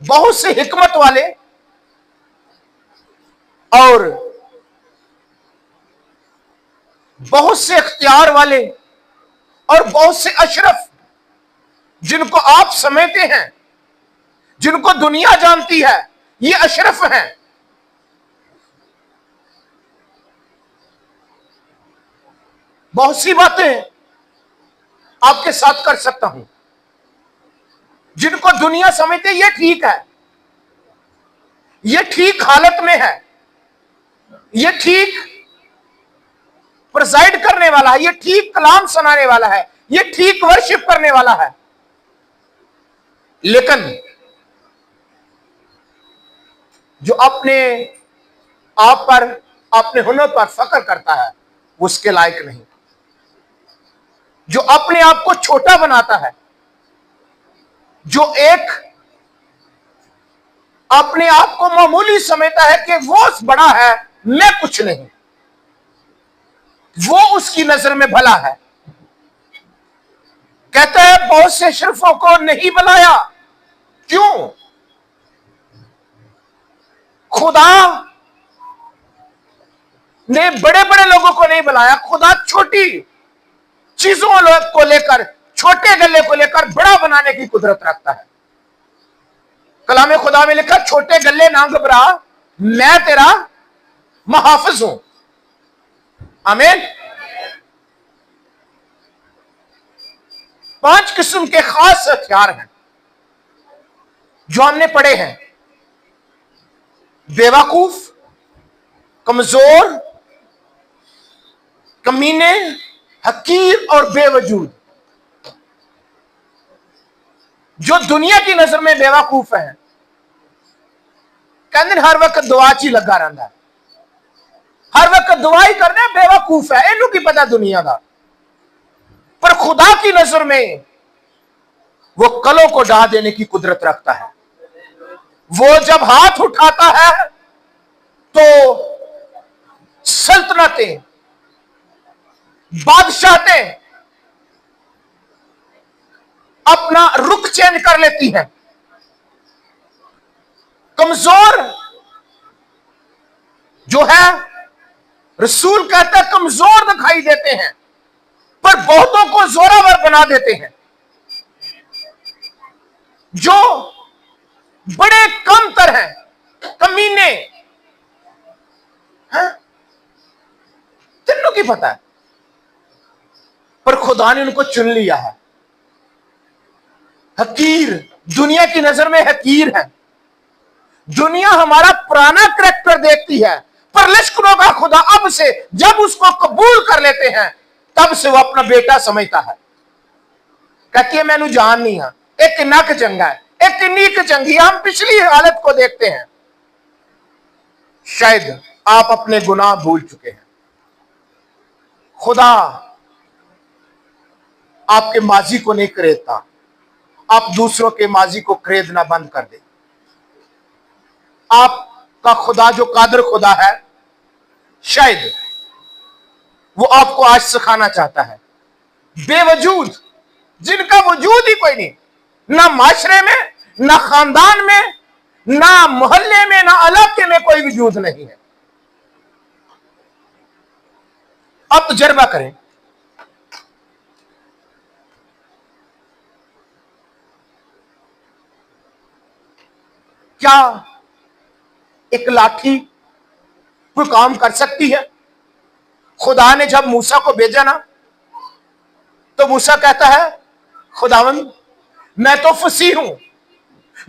बहुत से हिकमत वाले और बहुत से इख्तियार वाले और बहुत से अशरफ, जिनको आप समझते हैं, जिनको दुनिया जानती है, ये अशरफ हैं। बहुत सी बातें आपके साथ कर सकता हूं, जिनको दुनिया समझते ये ठीक है, ये ठीक हालत में है, ये ठीक प्रिसाइड करने वाला है, ये ठीक कलाम सुनाने वाला है, ये ठीक वर्शिप करने वाला है। लेकिन जो अपने आप पर, अपने हुनर पर फख्र करता है, वो उसके लायक नहीं। जो अपने आप को छोटा बनाता है, जो एक अपने आप को मामूली समझता है कि वो बड़ा है, मैं कुछ नहीं, वो उसकी नजर में भला है। कहता है बहुत से अशरफों को नहीं बुलाया, क्यों? खुदा ने बड़े बड़े लोगों को नहीं बुलाया, खुदा छोटी चीजों को लेकर, छोटे गल्ले को लेकर बड़ा बनाने की कुदरत रखता है। कलाम खुदा में लिखा, छोटे गल्ले ना घबरा, मैं तेरा मुहाफिज हूं। आमीन। 5 किस्म के खास हथियार हैं जो हमने पढ़े हैं। बेवकूफ, कमजोर, कमीने, हकीर और बेवजूद। जो दुनिया की नजर में बेवकूफ है, कहते हर वक्त दुआ च ही लगा रहता है, हर वक्त दुआ ही करना, बेवकूफ है, इनू की पता दुनिया का। पर खुदा की नजर में वो कलों को ढा देने की कुदरत रखता है। वो जब हाथ उठाता है तो सल्तनतें, बादशाहतें अपना रुख चेंज कर लेती हैं। कमजोर जो है, रसूल कहता है कमजोर दिखाई देते हैं, पर बहुतों को जोरावर बना देते हैं। जो बड़े कमतर हैं, कमीने हैं, तीनों की पता है, पर खुदा ने उनको चुन लिया है। हकीर, दुनिया की नजर में हकीर है। दुनिया हमारा पुराना करैक्टर देखती है, पर लश्करों का खुदा अब से जब उसको कबूल कर लेते हैं, तब से वो अपना बेटा समझता है। कहती है मैनू जान नहीं है, एक नक चंगा है, एक नीक चंगी। हम पिछली हालत को देखते हैं, शायद आप अपने गुनाह भूल चुके हैं। खुदा आपके माजी को नहीं खरीदता, आप दूसरों के माजी को खरीदना बंद कर दे। आपका खुदा जो कादिर खुदा है, शायद वो आपको आज सिखाना चाहता है। बेवजूद, जिनका वजूद ही कोई नहीं, ना माशरे में, ना खानदान में, ना मोहल्ले में, ना इलाके में कोई वजूद नहीं है। अब तजर्बा करें, क्या एक लाठी कोई काम कर सकती है? खुदा ने जब मूसा को भेजा ना, तो मूसा कहता है खुदावंद मैं तो फसीह हूं,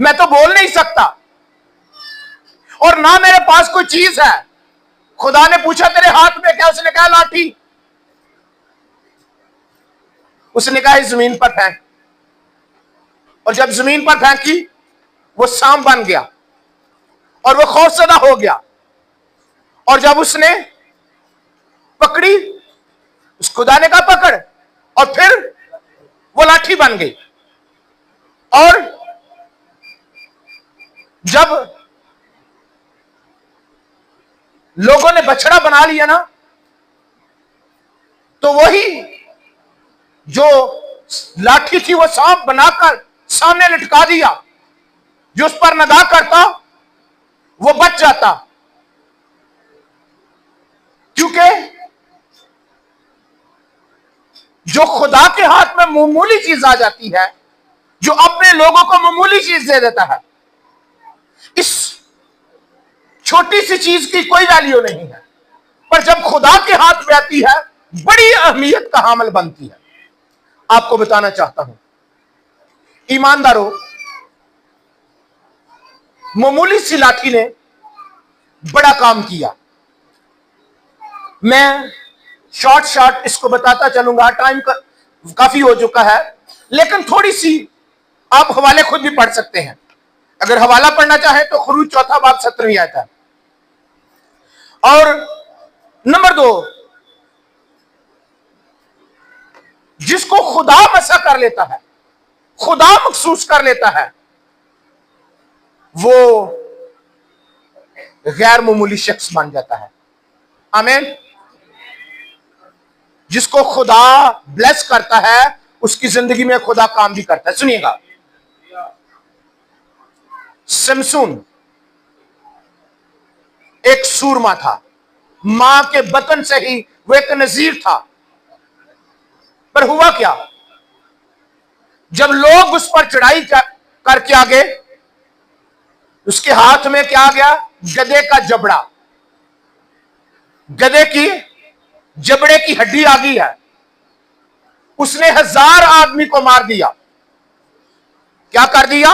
मैं तो बोल नहीं सकता, और ना मेरे पास कोई चीज है। खुदा ने पूछा तेरे हाथ में क्या? उसने कहा लाठी। उसने कहा जमीन पर फेंक, और जब जमीन पर फेंकी वो सांप बन गया और वो खौफजदा हो गया। और जब उसने पकड़ी, उस खुदा ने कहा पकड़, और फिर वो लाठी बन गई। और जब लोगों ने बछड़ा बना लिया ना, तो वही जो लाठी थी वो सांप बनाकर सामने लटका दिया। जो उस पर निगाह करता वो बच जाता, क्योंकि जो खुदा के हाथ में मामूली चीज आ जाती है, जो अपने लोगों को मामूली चीज दे देता है, इस छोटी सी चीज की कोई वैल्यू नहीं है, पर जब खुदा के हाथ में आती है बड़ी अहमियत का हामिल बनती है। आपको बताना चाहता हूं ईमानदारों, मामूली सी लाठी ने बड़ा काम किया। मैं शॉर्ट इसको बताता चलूंगा, टाइम काफी हो चुका है, लेकिन थोड़ी सी आप हवाले खुद भी पढ़ सकते हैं। अगर हवाला पढ़ना चाहे तो खुरूज 4 बाब 17 आयत है। और नंबर 2, जिसको खुदा मसा कर लेता है, खुदा महसूस कर लेता है, वो गैर मामूली शख्स बन जाता है। आमीन। जिसको खुदा ब्लेस करता है उसकी जिंदगी में खुदा काम भी करता है। सुनिएगा, सिमसून एक सूरमा था, मां के बतन से ही वो एक नजीर था। पर हुआ क्या, जब लोग उस पर चढ़ाई करके आ गए, उसके हाथ में क्या आ गया, गधे का जबड़ा, गधे की जबड़े की हड्डी आ गई है। उसने 1000 आदमी को मार दिया। क्या कर दिया?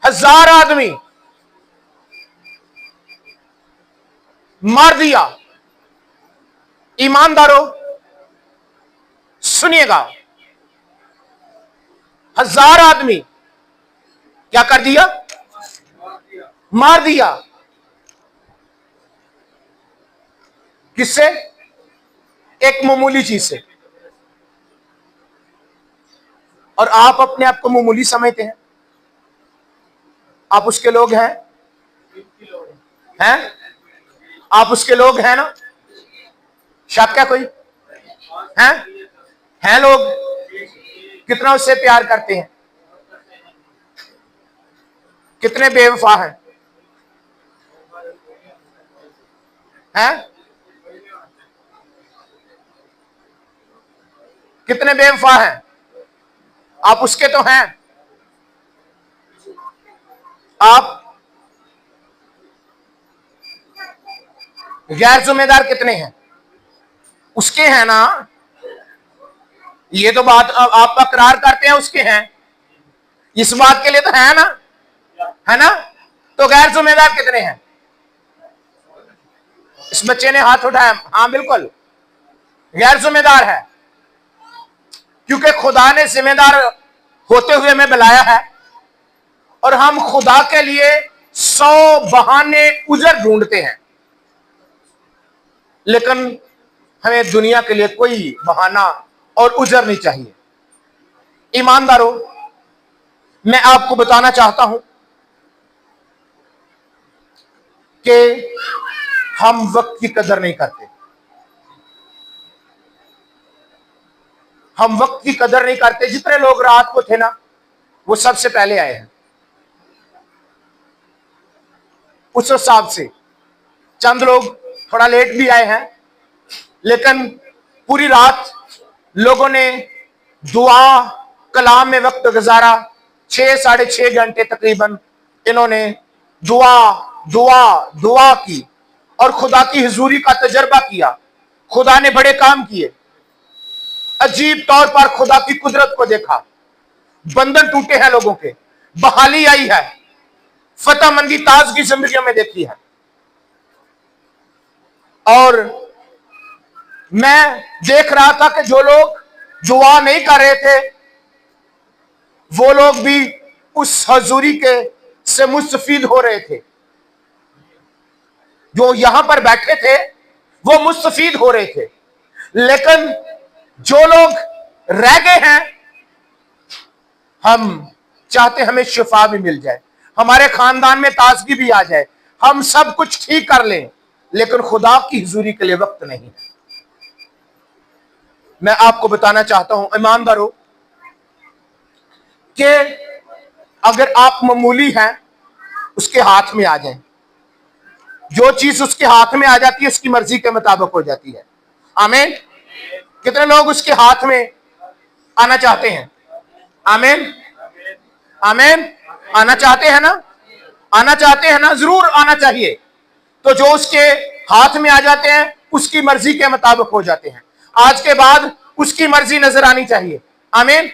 1000 आदमी मार दिया। ईमानदारों सुनिएगा, 1000 आदमी क्या कर दिया? मार दिया। किससे? एक मामूली चीज से। और आप अपने आप को मामूली समझते हैं? आप उसके लोग हैं? हैं? आप उसके लोग हैं ना? शक है कोई? हैं लोग? कितना उससे प्यार करते हैं? कितने बेवफा हैं? हैं? कितने बेवफा हैं? आप उसके तो हैं। आप गैर जिम्मेदार कितने हैं? उसके हैं ना? ये तो बात आप इकरार करते हैं उसके हैं, इस बात के लिए तो है ना, है ना? तो गैर जिम्मेदार कितने हैं? इस बच्चे ने हाथ उठाया, हाँ बिल्कुल गैर जिम्मेदार है, क्योंकि खुदा ने जिम्मेदार होते हुए हमें बुलाया है, और हम खुदा के लिए 100 बहाने उजर ढूंढते हैं, लेकिन हमें दुनिया के लिए कोई बहाना और उजर नहीं चाहिए। ईमानदारों, मैं आपको बताना चाहता हूं कि हम वक्त की कदर नहीं करते। हम वक्त की कदर नहीं करते। जितने लोग रात को थे ना, वो सबसे पहले आए हैं। उस हिसाब से चंद लोग थोड़ा लेट भी आए हैं, लेकिन पूरी रात लोगों ने दुआ कलाम में वक्त गुजारा। 6-6.5 घंटे तकरीबन इन्होंने दुआ दुआ दुआ की और खुदा की हुजूरी का तजर्बा किया। खुदा ने बड़े काम किए। अजीब तौर पर खुदा की कुदरत को देखा। बंधन टूटे हैं लोगों के, बहाली आई है, फतहमंदी ताजगी जिंदगियों में देखी है। और मैं देख रहा था कि जो लोग दुआ नहीं कर रहे थे, वो लोग भी उस हजूरी के से मुस्तफीद हो रहे थे। जो यहां पर बैठे थे वो मुस्तफीद हो रहे थे, लेकिन जो लोग रह गए हैं, हम चाहते हमें शिफा भी मिल जाए, हमारे खानदान में ताजगी भी आ जाए, हम सब कुछ ठीक कर लें, लेकिन खुदा की हुजूरी के लिए वक्त नहीं है। मैं आपको बताना चाहता हूं ईमानदारों कि अगर आप मामूली हैं, उसके हाथ में आ जाएं। जो चीज उसके हाथ में आ जाती है उसकी मर्जी के मुताबिक हो जाती है। आमीन। कितने लोग उसके हाथ में आना चाहते हैं? आमीन, आमीन। आना चाहते हैं ना? आना चाहते हैं ना? जरूर आना चाहिए। तो जो उसके हाथ में आ जाते हैं उसकी मर्जी के मुताबिक हो जाते हैं। आज के बाद उसकी मर्जी नजर आनी चाहिए। आमीन।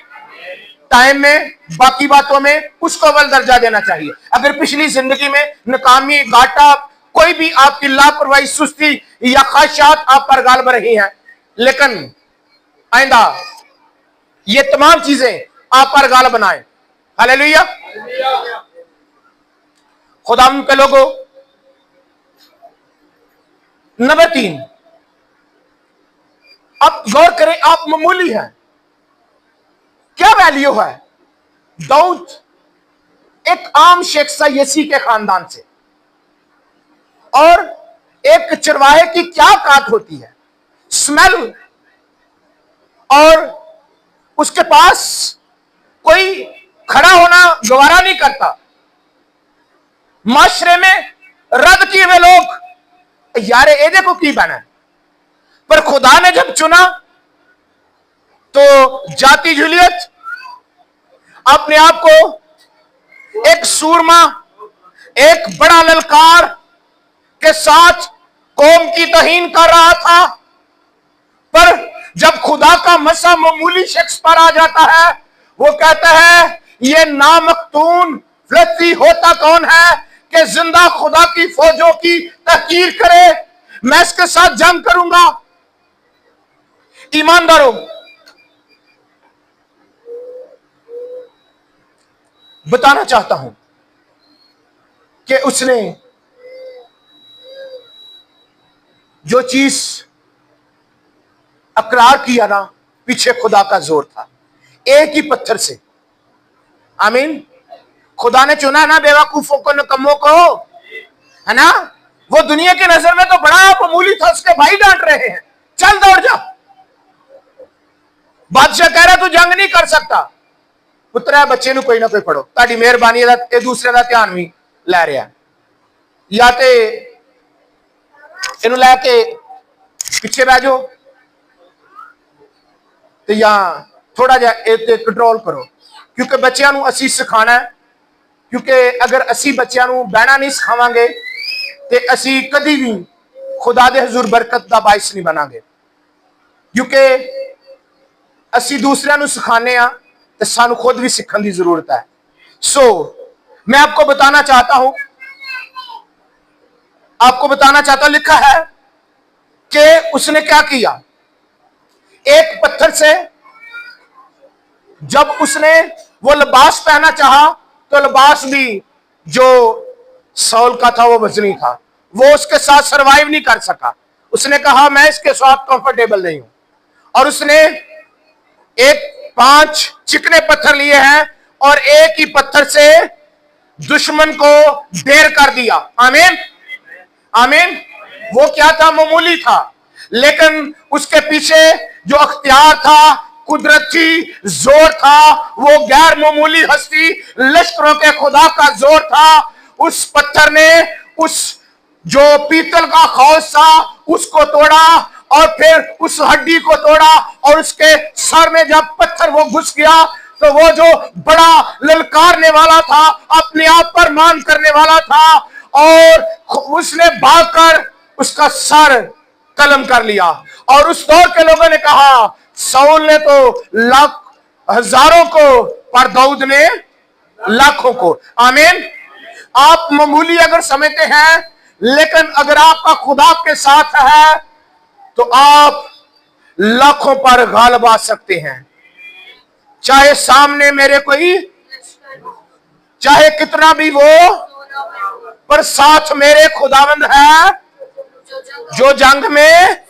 टाइम में, बाकी बातों में उसको अव्वल दर्जा देना चाहिए। अगर पिछली जिंदगी में नाकामी, घाटा, कोई भी आपकी लापरवाही, सुस्ती या ख्वाहिशात आप पर गालिब रही हैं, लेकिन आइंदा ये तमाम चीजें आप पर गालिब बनाए। हालेलुया। खुदा के लोगों, नंबर 3, अब गौर करें, आप मामूली हैं, क्या वैल्यू है? दाऊद एक आम शेख यसी के खानदान से, और एक चरवाहे की क्या काट होती है, स्मेल, और उसके पास कोई खड़ा होना गवारा नहीं करता। माशरे में रद्द किए हुए लोग, यार ये देखो की बना, पर खुदा ने जब चुना तो जाति जूलियत अपने आप को एक सूरमा, एक बड़ा ललकार के साथ कौम की तहीन कर रहा था। पर जब खुदा का मसा मामूली शख्स पर आ जाता है, वो कहता है ये नामख्तून फिलिस्ती होता कौन है कि जिंदा खुदा की फौजों की तहकीर करे, मैं इसके साथ जंग करूंगा। ईमानदारों, बताना चाहता हूं कि उसने जो चीज अकरार किया ना, पीछे खुदा का जोर था, एक ही पत्थर से। आमीन। खुदा ने चुना ना बेवकूफों को, नकम्मों को, है ना? वो दुनिया की नजर में तो बड़ा मामूली था, उसके भाई डांट रहे हैं, चल दौड़ जा। बादशाह कह रहा तू जंग नहीं कर सकता। पुत्रा बच्चे नु कोई ना कोई पढ़ो, ताड़ी मेहरबानी एक दूसरे का ध्यान भी लै रहा, या तो इनू लैके पिछे बह जाओ, तो या थोड़ा जा कंट्रोल करो, क्योंकि बच्चों को असी सिखाना है। क्योंकि अगर असी बच्चों को बहना नहीं सिखावांगे तो असी कभी भी खुदा दे हजूर बरकत का बाइस नहीं बनांगे। क्योंकि असी दूसरों को सिखाने तो सानू खुद भी सीखने की जरूरत है। सो मैं आपको बताना चाहता हूं, लिखा है कि उसने क्या किया। एक पत्थर से जब उसने वो लिबास पहना चाहा, तो लिबास भी जो सौल का था वो वजनी था, वो उसके साथ सरवाइव नहीं कर सका। उसने कहा मैं इसके साथ कंफर्टेबल नहीं हूं, और उसने एक 5 चिकने पत्थर लिए हैं और एक ही पत्थर से दुश्मन को ढेर कर दिया। आमीन, आमीन। वो क्या था? मामूली था, लेकिन उसके पीछे जो अख्तियार था, कुदरत थी, जोर था, वो गैर मामूली हस्ती लश्करों के खुदा का जोर था। उस पत्थर ने उस जो पीतल का खौस था उसको तोड़ा, और फिर उस हड्डी को तोड़ा, और उसके सर में जब पत्थर वो घुस गया, तो वो जो बड़ा ललकारने वाला था, अपने आप पर मान करने वाला था, और उसने भागकर उसका सर कलम कर लिया। और उस दौर के लोगों ने कहा साउल ने तो लाख हजारों को, पर दाऊद ने लाखों को। आमीन। आप मामूली अगर समझते हैं, लेकिन अगर आपका खुदा के साथ है तो आप लाखों पर गालिब आ सकते हैं। चाहे सामने मेरे कोई, चाहे कितना भी वो, पर साथ मेरे खुदावंद है जो जंग में,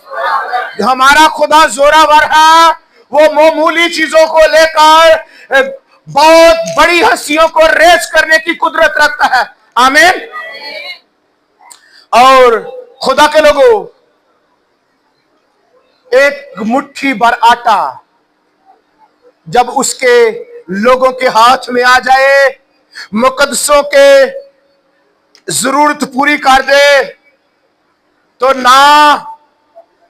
हमारा खुदा जोरावर है। वो मामूली चीजों को लेकर बहुत बड़ी हस्तियों को रेस करने की कुदरत रखता है। आमीन। और खुदा के लोगों, एक मुट्ठी भर आटा जब उसके लोगों के हाथ में आ जाए, मुकद्दसों के जरूरत पूरी कर दे, तो ना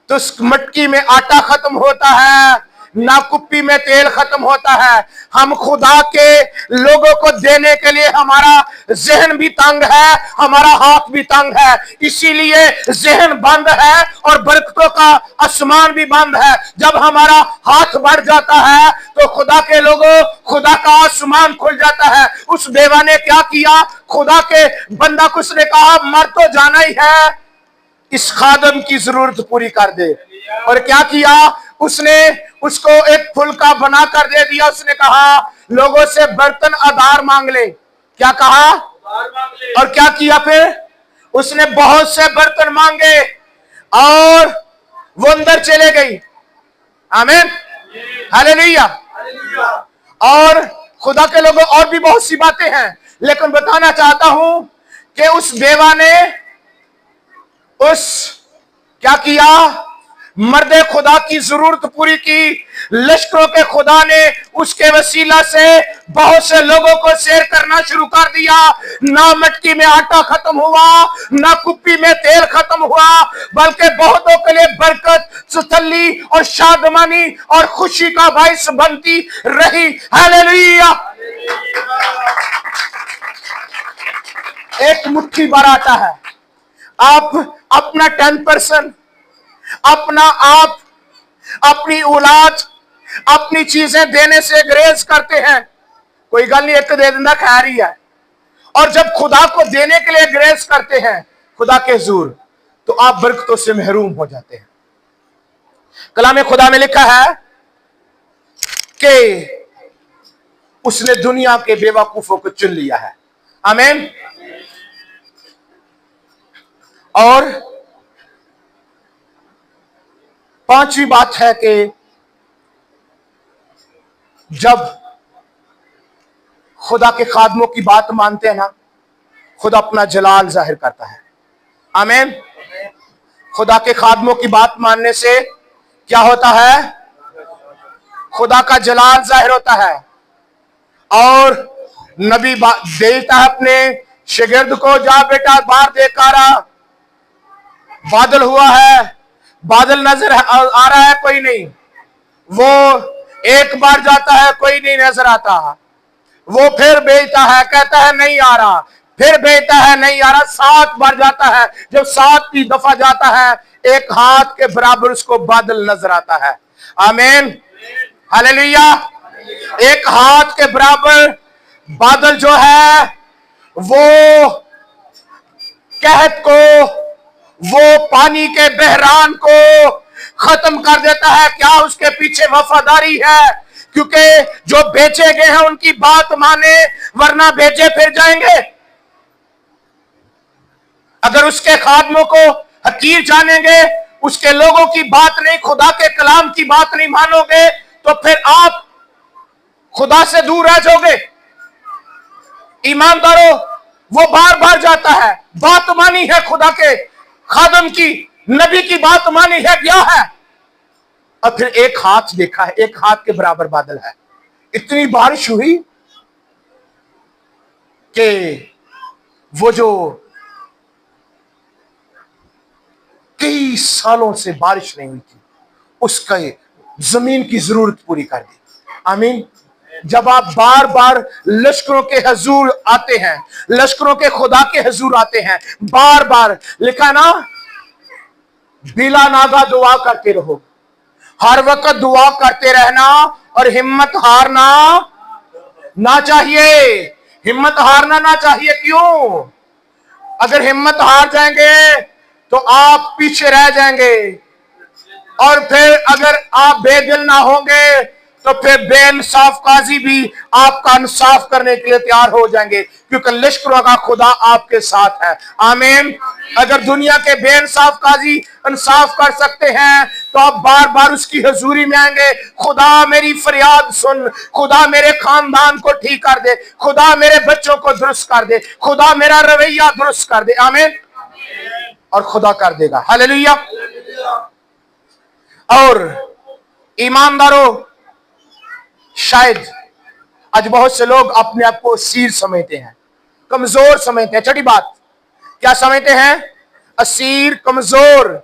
तो उस मटकी में आटा खत्म होता है, ना कुप्पी में तेल खत्म होता है। हम खुदा के लोगों को देने के लिए हमारा जहन भी तंग है, हमारा हाथ भी तंग है, इसीलिए जहन बंद है और बरकतों का आसमान भी बंद है। जब हमारा हाथ बढ़ जाता है तो खुदा के लोगों, खुदा का आसमान खुल जाता है। उस बेवा ने क्या किया? खुदा के बंदा को उसने कहा मर तो जाना ही है, इस खादम की जरूरत पूरी कर दे। और क्या किया उसने? उसको एक फुलका बनाकर दे दिया। उसने कहा लोगों से बर्तन आधार मांग ले। क्या कहा? और क्या किया फिर? उसने बहुत से बर्तन मांगे और वो अंदर चले गई। आमीन, हालेलुया। और खुदा के लोगों, और भी बहुत सी बातें हैं, लेकिन बताना चाहता हूं कि उस बेवा ने क्या किया? मर्दे खुदा की जरूरत पूरी की। लश्करों के खुदा ने उसके वसीला से बहुत से लोगों को शेयर करना शुरू कर दिया। ना मटकी में आटा खत्म हुआ, ना कुप्पी में तेल खत्म हुआ, बल्कि बहुतों के लिए बरकत, तसल्ली और शादमानी और खुशी का बाइस बनती रही। हालेलुया। एक मुट्ठी भर आटा है, आप अपना 10%, अपना आप, अपनी औलाद, अपनी चीजें देने से ग्रेज करते हैं। कोई गल नहीं, एक दे देना खैर ही है। और जब खुदा को देने के लिए ग्रेज करते हैं खुदा के हुजूर, तो आप बरकतों से महरूम हो जाते हैं। कलाम खुदा में लिखा है कि उसने दुनिया के बेवकूफों को चुन लिया है। आमीन। और पांचवी बात है कि जब खुदा के खादमों की बात मानते हैं ना, खुदा अपना जलाल जाहिर करता है। आमीन। खुदा के खादमों की बात मानने से क्या होता है? खुदा का जलाल जाहिर होता है। और नबी देता है अपने शागिर्द को, जा बेटा बाहर देख आ रहा, बादल हुआ है, बादल नजर आ रहा है, कोई नहीं। वो एक बार जाता है, कोई नहीं नजर आता। वो फिर भेजता है, कहता है नहीं आ रहा, फिर भेजता है, नहीं आ रहा। 7 बार जाता है। जब 7वीं दफा जाता है, एक हाथ के बराबर उसको बादल नजर आता है। आमीन, हालेलुया। एक हाथ के बराबर बादल जो है वो कहत को, वो पानी के बहरान को खत्म कर देता है। क्या उसके पीछे वफादारी है? क्योंकि जो बेचे गए हैं उनकी बात माने, वरना बेचे फिर जाएंगे। अगर उसके खादमों को हकीर जानेंगे, उसके लोगों की बात नहीं, खुदा के कलाम की बात नहीं मानोगे, तो फिर आप खुदा से दूर रह जाओगे। ईमानदारों, वो बार बार जाता है, बात मानी है खुदा के खादम की, नबी की बात मानी है, गया है, और फिर एक हाथ देखा है, एक हाथ के बराबर बादल है। इतनी बारिश हुई कि वो जो कई सालों से बारिश नहीं हुई थी, उसका जमीन की जरूरत पूरी कर दी। आमीन। जब आप बार बार लश्करों के हुजूर आते हैं, लश्करों के खुदा के हुजूर आते हैं, बार बार लिखा ना, बिला नागा दुआ करते रहो, हर वक्त दुआ करते रहना और हिम्मत हारना ना चाहिए। हिम्मत हारना ना चाहिए। क्यों? अगर हिम्मत हार जाएंगे तो आप पीछे रह जाएंगे, और फिर अगर आप बेदिल ना होंगे तो फिर बेइंसाफ काजी भी आपका इंसाफ करने के लिए तैयार हो जाएंगे, क्योंकि लश्करों का खुदा आपके साथ है। आमीन। अगर दुनिया के बेइंसाफ काजी इंसाफ कर सकते हैं, तो आप बार बार उसकी हजूरी में आएंगे। खुदा मेरी फरियाद सुन, खुदा मेरे खानदान को ठीक कर दे, खुदा मेरे बच्चों को दुरुस्त कर दे, खुदा मेरा रवैया दुरुस्त कर दे। आमीन। और खुदा कर देगा। हालेलुया। और ईमानदारों, शायद आज बहुत से लोग अपने आप को असीर समझते हैं, कमजोर समझते हैं। छठी बात, क्या समझते हैं? असीर, कमजोर।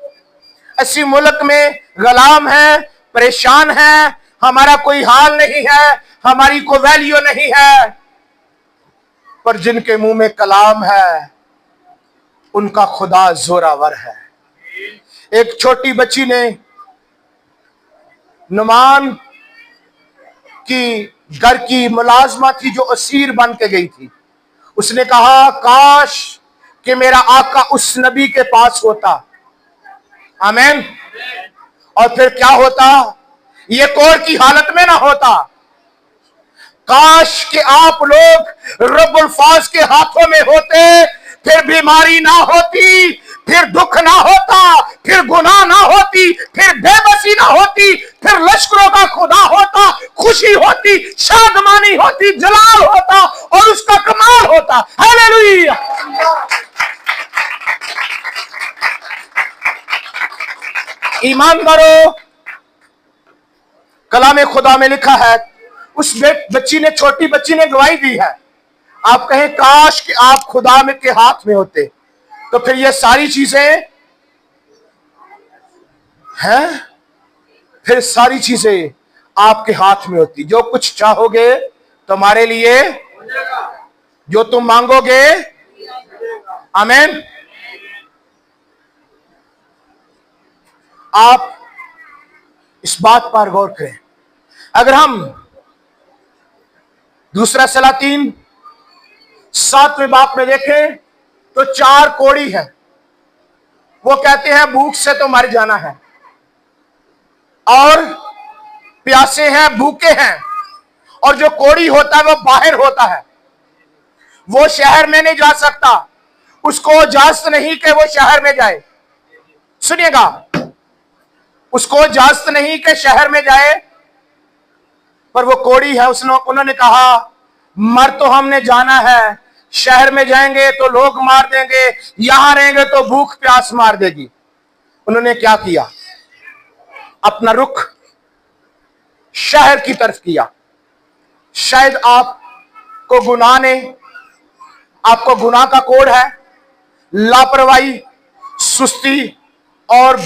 इसी मुल्क में गुलाम है, परेशान है, हमारा कोई हाल नहीं है, हमारी कोई वैल्यू नहीं है। पर जिनके मुंह में कलाम है उनका खुदा जोरावर है। एक छोटी बच्ची ने नुमान की घर की मुलाजमा थी जो असीर बन के गई थी। उसने कहा काश कि मेरा आका उस नबी के पास होता। आमीन। और फिर क्या होता? ये कोर की हालत में ना होता। काश कि आप लोग रब्बुल फाज के हाथों में होते, फिर बीमारी ना होती, फिर दुख ना होता, फिर गुनाह ना होती, फिर बेबसी ना होती, फिर लश्करों का खुदा होता, खुशी होती, शादमानी होती, जलाल होता और उसका कमाल होता। हालेलुया। ईमानदारों, कलाम खुदा में लिखा है, उस बच्ची ने, छोटी बच्ची ने गवाही दी है। आप कहें काश कि आप खुदा में के हाथ में होते, तो फिर ये सारी चीजें हैं, फिर सारी चीजें आपके हाथ में होती। जो कुछ चाहोगे तुम्हारे लिए, जो तुम मांगोगे, आमीन। आप इस बात पर गौर करें। अगर हम दूसरा सलातीन 7वें बाब में देखें तो 4 कोड़ी है। वो कहते हैं भूख से तो मर जाना है, और प्यासे हैं, भूखे हैं। और जो कोड़ी होता है वो बाहर होता है, वो शहर में नहीं जा सकता, उसको इजाजत नहीं कि वो शहर में जाए। सुनिएगा, उसको इजाजत नहीं कि शहर में जाए, पर वो कोड़ी है। उन्होंने कहा मर तो हमने जाना है, शहर में जाएंगे तो लोग मार देंगे, यहां रहेंगे तो भूख प्यास मार देगी। उन्होंने क्या किया? अपना रुख शहर की तरफ किया। शायद आपको गुनाह ने, आपको गुनाह का कोड है, लापरवाही, सुस्ती और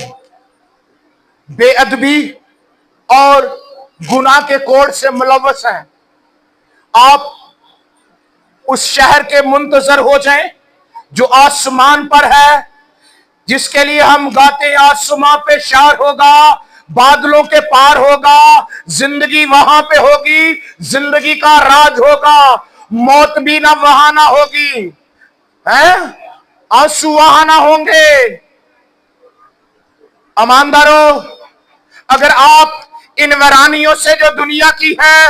बेअदबी और गुनाह के कोड से मुलव्वस हैं। आप उस शहर के मुंतजर हो जाएं जो आसमान पर है, जिसके लिए हम गाते हैं आसमां पे शार होगा, बादलों के पार होगा, जिंदगी वहां पे होगी, जिंदगी का राज होगा, मौत भी ना वहां ना होगी, हैं? आंसू वहां ना होंगे। ईमानदारों, अगर आप इन वीरानियों से जो दुनिया की है,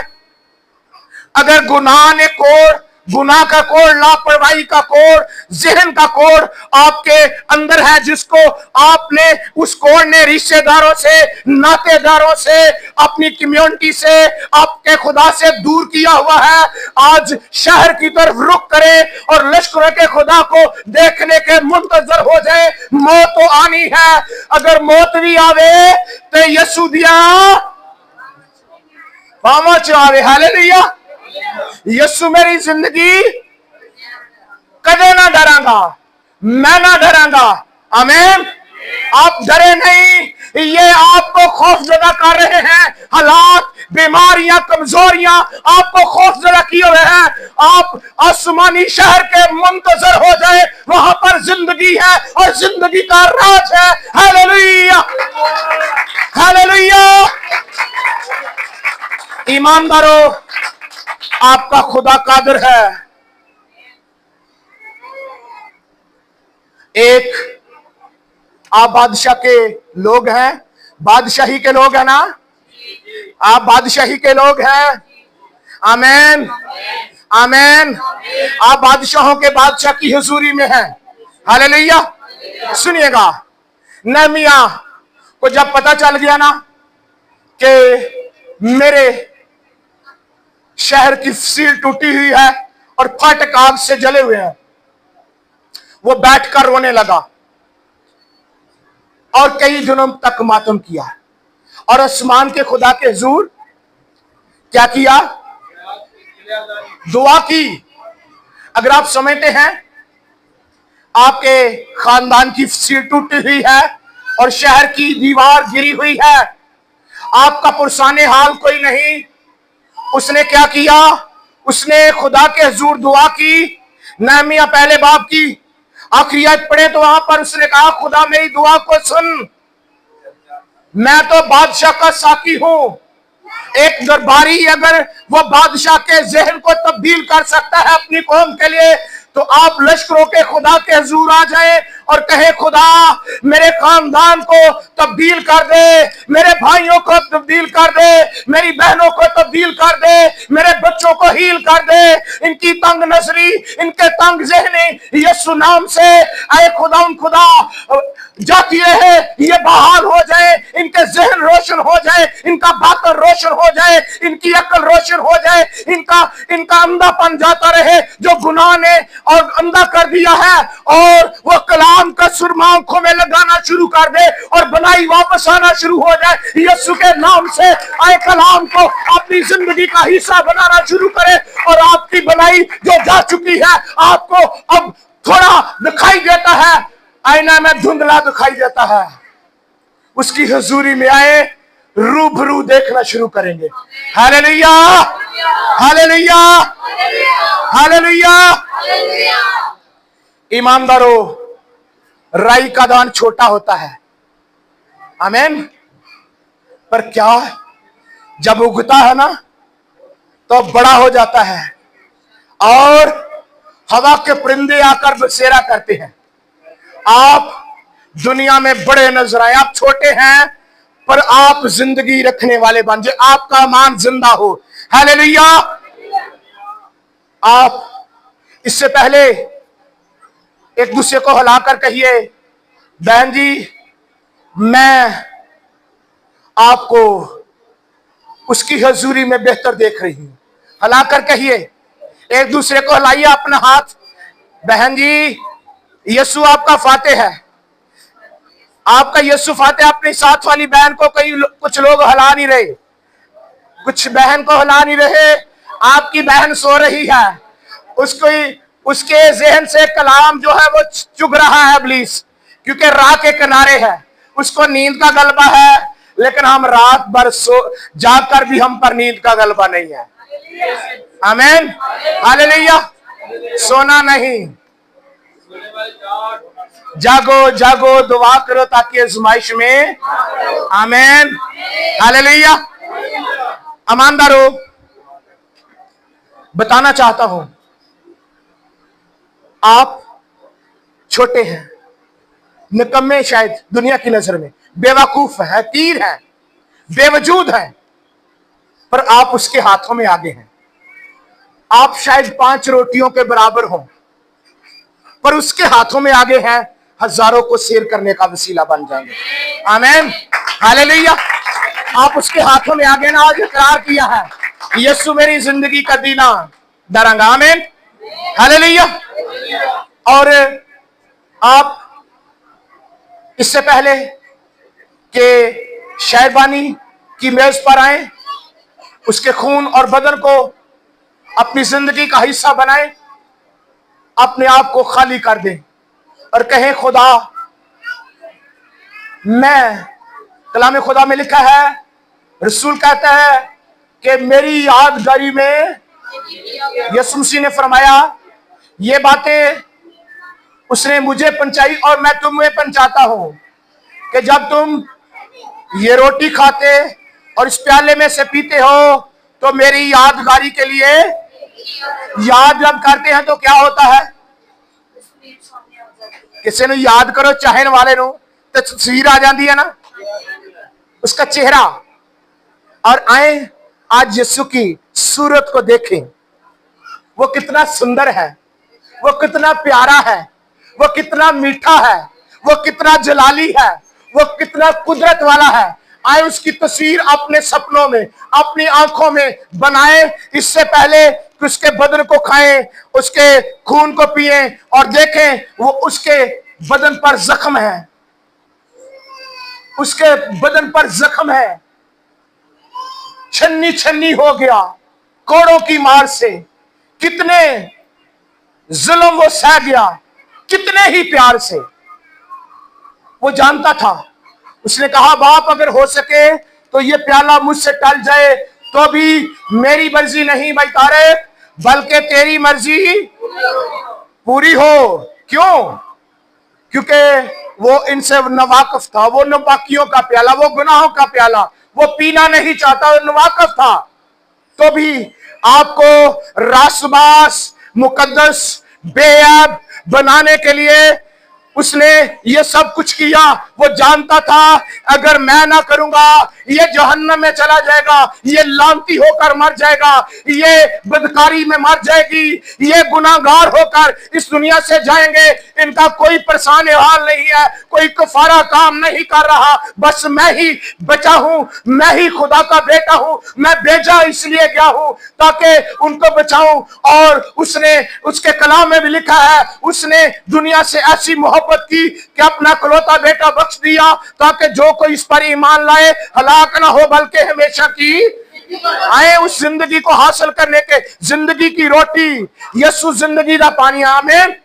अगर गुनाह ने कोड, गुनाह का कोड, लापरवाही का कोड, जहन का कोड आपके अंदर है, जिसको आपने, उस कोड ने रिश्तेदारों से, नातेदारों से, अपनी कम्युनिटी से, आपके खुदा से दूर किया हुआ है, आज शहर की तरफ रुख करें और लश्करों के खुदा को देखने के मुंतजर हो जाए। मौत तो आनी है, अगर मौत भी आवे तो यसू दिया पामा चावे। हालेलुया। यसु मेरी जिंदगी कदे ना डरांगा, मैं ना डरांगा। आमीन। आप डरे नहीं, ये आपको खौफजदा कर रहे हैं। हालात, बीमारियां, कमजोरियां आपको खौफजदा किए हुए हैं। आप आसमानी शहर के मुंतजर हो जाए, वहां पर जिंदगी है और जिंदगी का राज है। Hallelujah, hallelujah. ईमानदारों, आपका खुदा कादिर है। एक आप बादशाह के लोग हैं, बादशाही के लोग हैं ना, आप बादशाही के लोग हैं। आमीन, आमीन। आप बादशाहों के बादशाह की हुजूरी में हैं। हालेलुया। सुनिएगा, नहमिया को जब पता चल गया ना कि मेरे शहर की सील टूटी हुई है और फाटक आग से जले हुए हैं, वो बैठकर रोने लगा और कई दिनों तक मातम किया। और आसमान के खुदा के हुजूर क्या किया? दुआ की। अगर आप समझते हैं आपके खानदान की सीट टूटी हुई है और शहर की दीवार गिरी हुई है, आपका पुरसाने हाल कोई नहीं, उसने क्या किया? उसने खुदा के हुजूर दुआ की। नहमिया पहले बाब की आखिरी आयत पढ़े तो वहां पर उसने कहा, खुदा मेरी दुआ को सुन, मैं तो बादशाह का साकी हूं। एक दरबारी अगर वो बादशाह के जहन को तब्दील कर सकता है अपनी कौम के लिए, तो आप लश्करों के खुदा के हुजूर आ जाए और कहे, खुदा मेरे खानदान को तब्दील कर दे, मेरे भाइयों को तब्दील कर दे, मेरी बहनों को तब्दील कर दे, मेरे बच्चों को हील कर दे, इनकी तंग नजरी, इनके तंग जहनी यीशु नाम से आए खुदा, उन खुदा जाती रहे, ये बहाल हो जाए, इनके जहन रोशन हो जाए, इनका बातन रोशन हो जाए, इनकी अकल रोशन हो जाए, इनका अंधापन जाता रहे जो गुनाह ने और अंधा कर दिया है, और वो कलाम का सुरमा आंखों में लगाना शुरू कर दे और बनाई वापस आना शुरू हो जाए। यीशु के नाम से आए कलाम को अपनी जिंदगी का हिस्सा बनाना शुरू करे और आपकी बनाई जो जा चुकी है आपको अब थोड़ा दिखाई देता है, आईना में धुंधला दिखाई देता है, उसकी हुजूरी में आए, रूबरू देखना शुरू करेंगे। Hallelujah, hallelujah, hallelujah. ईमानदारों, राई का दान छोटा होता है, आमीन, पर क्या जब उगता है ना तो बड़ा हो जाता है और हवा के परिंदे आकर बसेरा करते हैं। आप दुनिया में बड़े नजर आए, आप छोटे हैं पर आप जिंदगी रखने वाले बन जाए, आपका मान जिंदा हो। हालेलुया। आप इससे पहले एक दूसरे को हिलाकर कहिए, बहन जी मैं आपको उसकी हजूरी में बेहतर देख रही हूं। हिलाकर कहिए, एक दूसरे को हिलाइए अपना हाथ, बहन जी यीशु आपका फाते है, आपका यीशु फाते। अपनी साथ वाली बहन को कुछ लोग हिला नहीं रहे, कुछ बहन को हिला नहीं रहे, आपकी बहन सो रही है, उसके जहन से कलाम जो है वो चुग रहा है इब्लीस, क्योंकि राह के किनारे है, उसको नींद का गलबा है, लेकिन हम रात भर जागकर भी हम पर नींद का गलबा नहीं है। आमीन, हालेलुया। सोना नहीं, जागो जागो, दुआ करो ताकि आजमाइश में, आमीन, हालेलुया। ईमानदारों, बताना चाहता हूं, आप छोटे हैं, निकम्मे शायद दुनिया की नजर में, बेवकूफ है, तीर है, बेवजूद है, पर आप उसके हाथों में आगे हैं। आप शायद 5 रोटियों के बराबर हों, पर उसके हाथों में आगे हैं, हजारों को शेर करने का वसीला बन जाएंगे। आमीन, हालेलुया। आप उसके हाथों में आगे ना, आज इकरार किया है, यीशु मेरी जिंदगी का दीना दरंगा। आमीन, हालेलुया। और आप इससे पहले कि शायबानी की मेज पर आए, उसके खून और बदन को अपनी जिंदगी का हिस्सा बनाए, अपने आप को खाली कर दें और कहें, खुदा मैं, कलाम खुदा में लिखा है, रसूल कहता है कि मेरी यादगारी में, यीशु मसीह ने फरमाया ये बातें उसने मुझे पहुंचाई और मैं तुम्हें पहुंचाता हूं कि जब तुम ये रोटी खाते और इस प्याले में से पीते हो तो मेरी यादगारी के लिए याद जब करते हैं तो क्या होता है, किसी ने याद करो चाहन वाले नो तो तस्वीर आ जाती है ना, उसका चेहरा। और आए आज यीशु की सूरत को देखें, वो कितना सुंदर है, वो कितना प्यारा है, वो कितना मीठा है, वो कितना जलाली है, वो कितना कुदरत वाला है। आए उसकी तस्वीर अपने सपनों में, अपनी आंखों में बनाए, इससे पहले कि उसके बदन को खाएं, उसके खून को पिए और देखें वो उसके बदन पर जख्म है, उसके बदन पर जख्म है, छन्नी छन्नी हो गया, कोड़ों की मार से, कितने जुल्म वो सह गया, कितने ही प्यार से। वो जानता था। उसने कहा बाप अगर हो सके तो ये प्याला मुझसे टल जाए तो भी मेरी मर्जी नहीं भाई तारे, बल्कि तेरी मर्जी पूरी हो। क्यों? क्योंकि वो इनसे नवाकफ था। वो नपाकियों का प्याला, वो गुनाहों का प्याला वो पीना नहीं चाहता, वो नवाकफ था। तो भी आपको रासबास मुकद्दस बेअब बनाने के लिए उसने ये सब कुछ किया। वो जानता था अगर मैं ना करूंगा ये जहन्नम में चला जाएगा, ये लानती होकर मर जाएगा, ये बदकारी में मर जाएगी, ये गुनाहगार होकर इस दुनिया से जाएंगे। इनका कोई परेशान हाल नहीं है, कोई कफारा काम नहीं कर रहा, बस मैं ही बचा हूं, मैं ही खुदा का बेटा हूं, मैं भेजा इसलिए गया हूं ताकि उनको बचाऊं। और उसने उसके कलाम में भी लिखा है उसने दुनिया से ऐसी मोहब्बत की कि अपना इकलौता बेटा बख्श दिया ताकि जो कोई इस पर ईमान लाए हलाक ना हो बल्कि हमेशा की आए उस जिंदगी को हासिल करने के। जिंदगी की रोटी यीशु जिंदगी का पानी। आमीन।